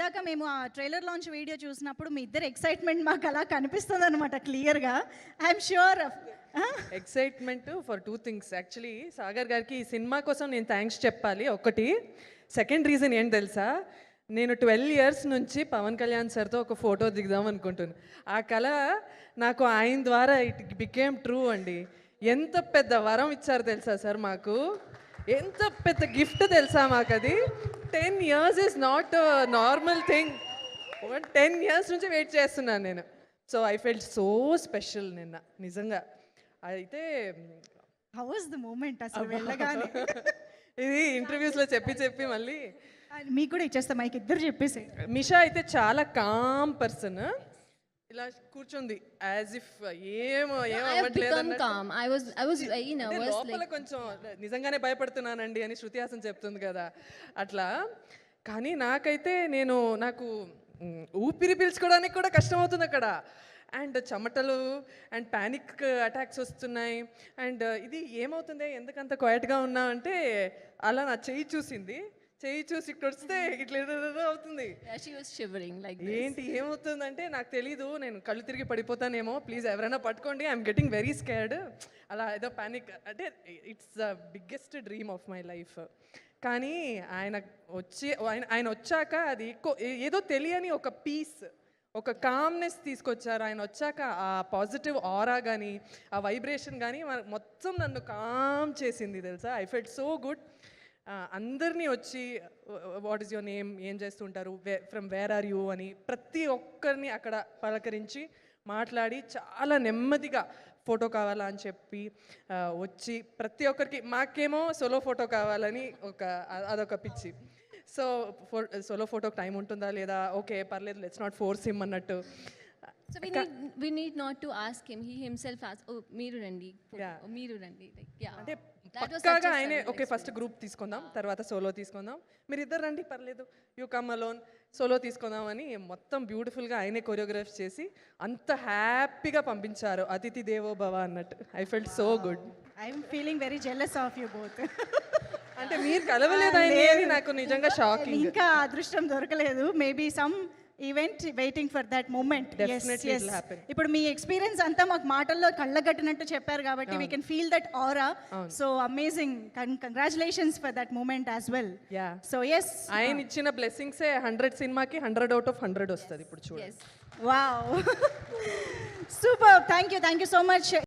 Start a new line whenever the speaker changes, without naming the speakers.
ఇందాక మేము ఆ ట్రైలర్ లాంచ్ వీడియో చూసినప్పుడు మీ ఇద్దరు ఎక్సైట్మెంట్ మాకు అలా కనిపిస్తుంది అనమాట క్లియర్గా. I'm sure
excitement for 2 things. Actually Sagar గారికి ఈ సినిమా కోసం నేను థ్యాంక్స్ చెప్పాలి. ఒకటి, సెకండ్ రీజన్ ఏంటి తెలుసా, నేను 12 ఇయర్స్ నుంచి పవన్ కళ్యాణ్ సార్తో ఒక ఫోటో దిగుదాం అనుకుంటున్నాను. ఆ కళ నాకు ఆయన ద్వారా ఇట్ బికేమ్ ట్రూ అండి. ఎంత పెద్ద వరం ఇచ్చారు తెలుసా సార్ మాకు, ఎంత పెద్ద గిఫ్ట్ తెలుసా మాకు అది. 10 years is not normal thing. 10 years నుంచి వెయిట్ చేస్తున్నాను నేను. So I felt so special నిన్న నిజంగా. అయితే
హౌ వాస్ ద మూమెంట్ అసలు వెళ్ళగానే?
ఇది ఇంటర్వ్యూస్లో చెప్పి మళ్ళీ
మీకు కూడా ఇచ్చేస్తా మైక్, ఇద్దరు చెప్పేసి.
మిషా అయితే చాలా కామ్ పర్సన్, ఇలా కూర్చుంది యాజ్ ఇఫ్ లోపల కొంచెం నిజంగానే భయపడుతున్నానండి అని శృతి హాసన్ చెప్తుంది కదా అట్లా. కానీ నాకైతే నాకు ఊపిరి పీల్చుకోవడానికి కూడా కష్టం అవుతుంది అక్కడ. అండ్ చెమటలు అండ్ ప్యానిక్ అటాక్స్ వస్తున్నాయి. అండ్ ఇది ఏమవుతుంది, ఎందుకంత క్వైట్గా ఉన్నా అంటే అలా నా చెయ్యి చూసింది, చెయ్యి చూసి ఇక్కడ వస్తే ఇట్లా అవుతుంది. ఏంటి ఏమవుతుందంటే నాకు తెలీదు, నేను కళ్ళు తిరిగి పడిపోతానేమో, ప్లీజ్ ఎవరైనా పట్టుకోండి, ఐఎమ్ గెటింగ్ వెరీ స్కేర్డ్. అలా ఏదో ప్యానిక్. అంటే it's the biggest dream of my life. కానీ ఆయన వచ్చాక అది ఏదో తెలియని ఒక పీస్, ఒక కామ్నెస్ తీసుకొచ్చారు. ఆయన వచ్చాక ఆ పాజిటివ్ ఆరా కానీ ఆ వైబ్రేషన్ కానీ మొత్తం నన్ను కామ్ చేసింది తెలుసా. I felt so good. అందరినీ వచ్చి వాట్ ఈస్ యువర్ నేమ్, ఏం చేస్తుంటారు, ఫ్రమ్ వేర్ ఆర్ యూ అని ప్రతి ఒక్కరిని అక్కడ పలకరించి మాట్లాడి చాలా నెమ్మదిగా ఫోటో కావాలా అని చెప్పి వచ్చి ప్రతి ఒక్కరికి, మాకేమో సోలో ఫోటో కావాలని అదొక పిచ్చి. సో సోలో ఫోటోకి టైం ఉంటుందా లేదా, ఓకే పర్లేదు, లెట్స్ నాట్ ఫోర్స్ హిమ్ అన్నట్టు.
So we need not to ask him. He himself asked, oh, మీరు రండి. Like, yeah.
అంటే పక్కాగా ఆయనే, ఓకే ఫస్ట్ గ్రూప్ తీసుకుందాం, తర్వాత సోలో తీసుకుందాం, మీరు ఇద్దరు రండి పర్లేదు, యూ కమ్ అలోన్, సోలో తీసుకుందాం అని మొత్తం బ్యూటిఫుల్గా ఆయనే కొరియోగ్రాఫ్ చేసి అంత హ్యాపీగా పంపించారు. అతిథి దేవో భవ అన్నట్టు. I felt so good.
I'm feeling very jealous of you both.
అంటే మీరు కలవలేదు అని నాకు నిజంగా షాకింగ్.
ఇంకా అదృష్టం దొరకలేదు. Maybe some event waiting for that moment. ఇప్పుడు మీ ఎక్స్పీరియన్స్ అంతా మాకు మాటల్లో కళ్ళగట్టినట్టు చెప్పారు కాబట్టి we can feel that aura. So amazing, congratulations for that moment as well. So yes,
ఆయన ఇచ్చిన బ్లెస్సింగ్సే 100 సినిమాకి 100 out of 100 వస్తుంది ఇప్పుడు చూడండి.
Wow, super. Thank you so much.